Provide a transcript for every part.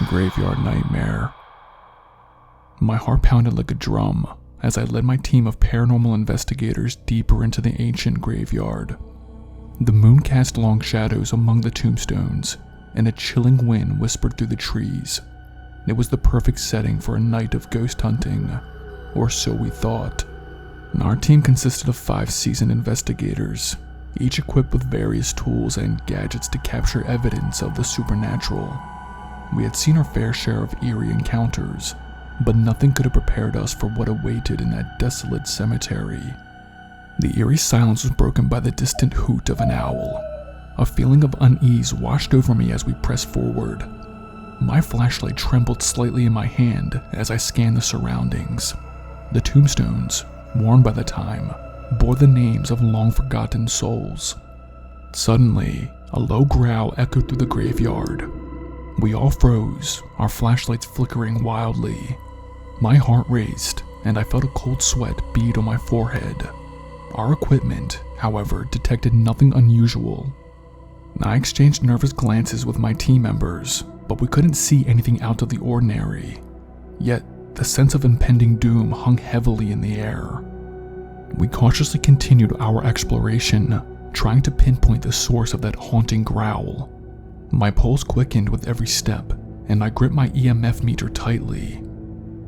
Graveyard Nightmare. My heart pounded like a drum as I led my team of paranormal investigators deeper into the ancient graveyard. The moon cast long shadows among the tombstones, and a chilling wind whispered through the trees. It was the perfect setting for a night of ghost hunting, or so we thought. Our team consisted of 5 seasoned investigators, each equipped with various tools and gadgets to capture evidence of the supernatural. We had seen our fair share of eerie encounters, but nothing could have prepared us for what awaited in that desolate cemetery. The eerie silence was broken by the distant hoot of an owl. A feeling of unease washed over me as we pressed forward. My flashlight trembled slightly in my hand as I scanned the surroundings. The tombstones, worn by the time, bore the names of long-forgotten souls. Suddenly, a low growl echoed through the graveyard. We all froze, our flashlights flickering wildly. My heart raced, and I felt a cold sweat bead on my forehead. Our equipment, however, detected nothing unusual. I exchanged nervous glances with my team members, but we couldn't see anything out of the ordinary. Yet, the sense of impending doom hung heavily in the air. We cautiously continued our exploration, trying to pinpoint the source of that haunting growl. My pulse quickened with every step, and I gripped my EMF meter tightly.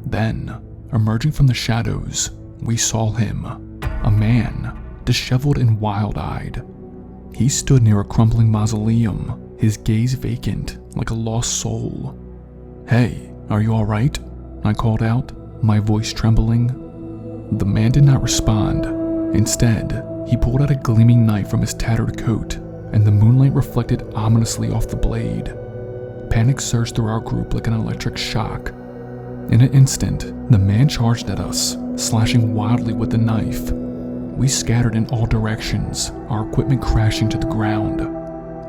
Then, emerging from the shadows, we saw him, a man, disheveled and wild-eyed. He stood near a crumbling mausoleum, his gaze vacant, like a lost soul. "Hey, are you alright?" I called out, my voice trembling. The man did not respond. Instead, he pulled out a gleaming knife from his tattered coat, and the moonlight reflected ominously off the blade. Panic surged through our group like an electric shock. In an instant, the man charged at us, slashing wildly with the knife. We scattered in all directions, our equipment crashing to the ground.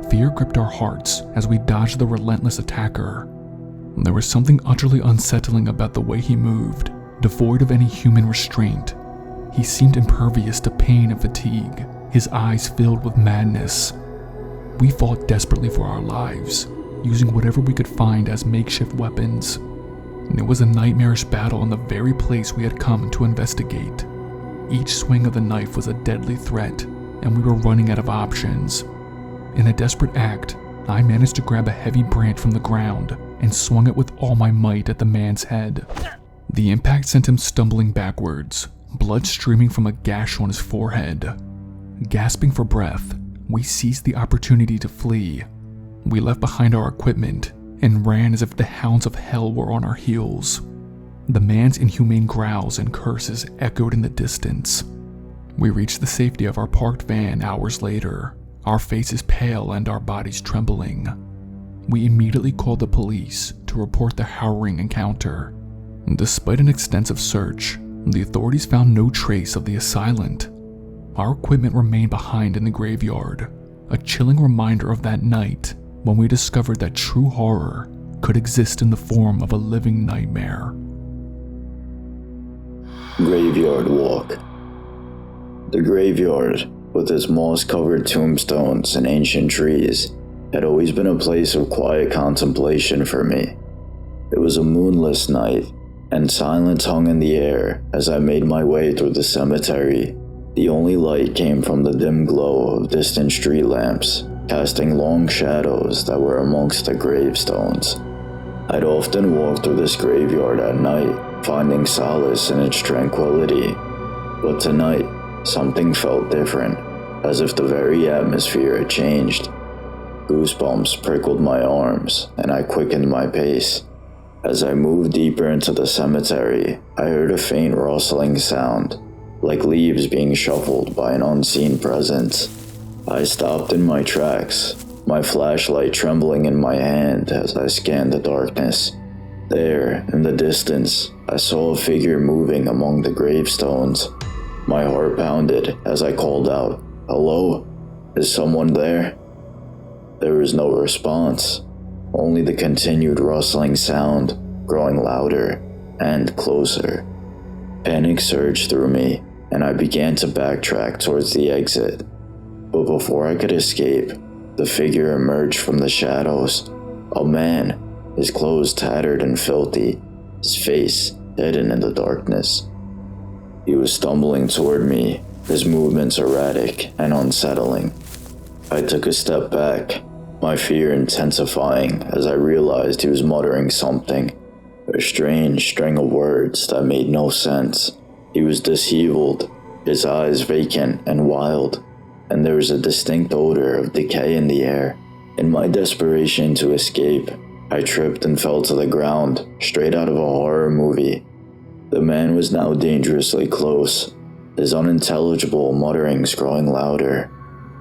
Fear gripped our hearts as we dodged the relentless attacker. There was something utterly unsettling about the way he moved, devoid of any human restraint. He seemed impervious to pain and fatigue, his eyes filled with madness. We fought desperately for our lives, using whatever we could find as makeshift weapons. It was a nightmarish battle in the very place we had come to investigate. Each swing of the knife was a deadly threat, and we were running out of options. In a desperate act, I managed to grab a heavy branch from the ground and swung it with all my might at the man's head. The impact sent him stumbling backwards, blood streaming from a gash on his forehead. Gasping for breath, we seized the opportunity to flee. We left behind our equipment and ran as if the hounds of hell were on our heels. The man's inhumane growls and curses echoed in the distance. We reached the safety of our parked van hours later, our faces pale and our bodies trembling. We immediately called the police to report the harrowing encounter. Despite an extensive search, the authorities found no trace of the assailant. Our equipment remained behind in the graveyard, a chilling reminder of that night when we discovered that true horror could exist in the form of a living nightmare. Graveyard Walk. The graveyard, with its moss-covered tombstones and ancient trees, had always been a place of quiet contemplation for me. It was a moonless night, and silence hung in the air as I made my way through the cemetery. The only light came from the dim glow of distant street lamps, casting long shadows that were amongst the gravestones. I'd often walk through this graveyard at night, finding solace in its tranquility. But tonight, something felt different, as if the very atmosphere had changed. Goosebumps prickled my arms, and I quickened my pace. As I moved deeper into the cemetery, I heard a faint rustling sound, like leaves being shuffled by an unseen presence. I stopped in my tracks, my flashlight trembling in my hand as I scanned the darkness. There, in the distance, I saw a figure moving among the gravestones. My heart pounded as I called out, "Hello? Is someone there?" There was no response, only the continued rustling sound, growing louder and closer. Panic surged through me, and I began to backtrack towards the exit. But before I could escape, the figure emerged from the shadows. A man, his clothes tattered and filthy, his face hidden in the darkness. He was stumbling toward me, his movements erratic and unsettling. I took a step back, my fear intensifying as I realized he was muttering something, a strange string of words that made no sense. He was disheveled, his eyes vacant and wild, and there was a distinct odor of decay in the air. In my desperation to escape, I tripped and fell to the ground, straight out of a horror movie. The man was now dangerously close, his unintelligible mutterings growing louder.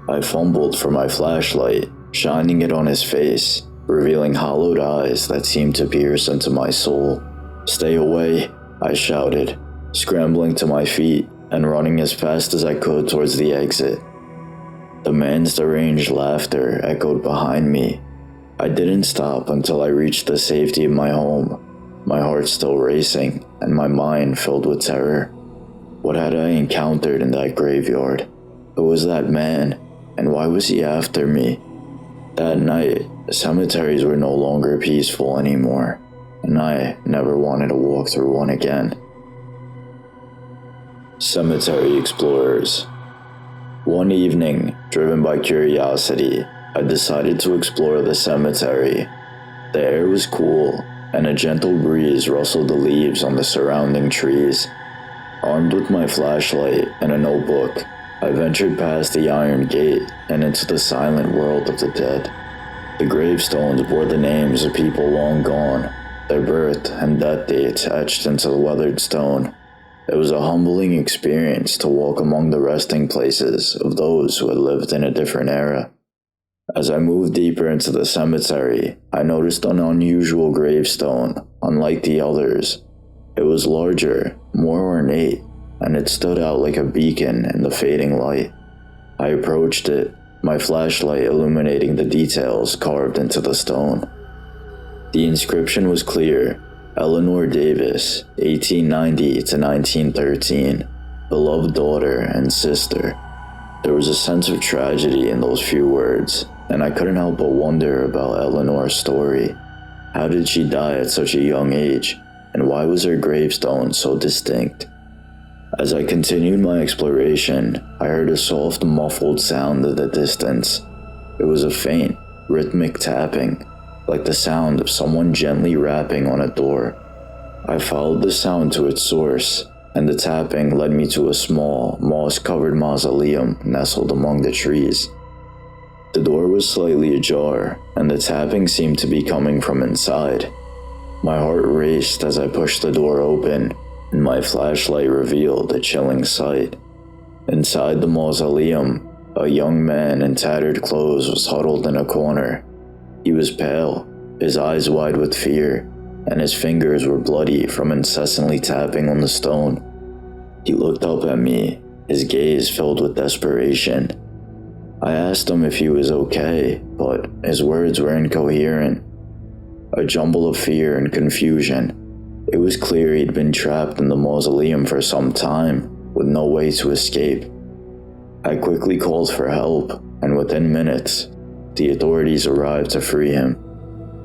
I fumbled for my flashlight, shining it on his face, revealing hollowed eyes that seemed to pierce into my soul. "Stay away," I shouted, scrambling to my feet and running as fast as I could towards the exit. The man's deranged laughter echoed behind me. I didn't stop until I reached the safety of my home, my heart still racing and my mind filled with terror. What had I encountered in that graveyard? Who was that man, and why was he after me? That night, cemeteries were no longer peaceful anymore, and I never wanted to walk through one again. Cemetery Explorers. One evening, driven by curiosity, I decided to explore the cemetery. The air was cool, and a gentle breeze rustled the leaves on the surrounding trees. Armed with my flashlight and a notebook, I ventured past the iron gate and into the silent world of the dead. The gravestones bore the names of people long gone, their birth and death dates etched into the weathered stone. It was a humbling experience to walk among the resting places of those who had lived in a different era. As I moved deeper into the cemetery, I noticed an unusual gravestone, unlike the others. It was larger, more ornate, and it stood out like a beacon in the fading light. I approached it, my flashlight illuminating the details carved into the stone. The inscription was clear: Eleanor Davis, 1890 to 1913, beloved daughter and sister. There was a sense of tragedy in those few words, and I couldn't help but wonder about Eleanor's story. How did she die at such a young age, and why was her gravestone so distinct? As I continued my exploration, I heard a soft, muffled sound in the distance. It was a faint, rhythmic tapping, like the sound of someone gently rapping on a door. I followed the sound to its source, and the tapping led me to a small, moss-covered mausoleum nestled among the trees. The door was slightly ajar, and the tapping seemed to be coming from inside. My heart raced as I pushed the door open, and my flashlight revealed a chilling sight. Inside the mausoleum, a young man in tattered clothes was huddled in a corner. He was pale, his eyes wide with fear, and his fingers were bloody from incessantly tapping on the stone. He looked up at me, his gaze filled with desperation. I asked him if he was okay, but his words were incoherent. A jumble of fear and confusion. It was clear he'd been trapped in the mausoleum for some time, with no way to escape. I quickly called for help, and within minutes, the authorities arrived to free him.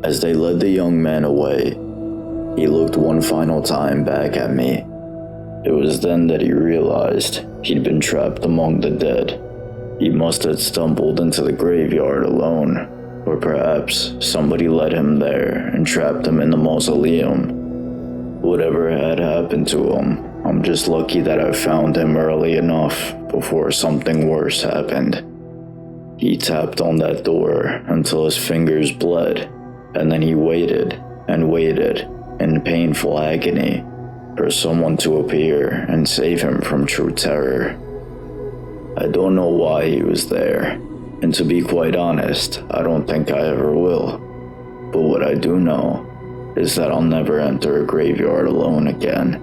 As they led the young man away, he looked one final time back at me. It was then that he realized he'd been trapped among the dead. He must have stumbled into the graveyard alone, or perhaps somebody led him there and trapped him in the mausoleum. Whatever had happened to him, I'm just lucky that I found him early enough before something worse happened. He tapped on that door until his fingers bled, and then he waited and waited in painful agony for someone to appear and save him from true terror. I don't know why he was there, and to be quite honest, I don't think I ever will. But what I do know is that I'll never enter a graveyard alone again.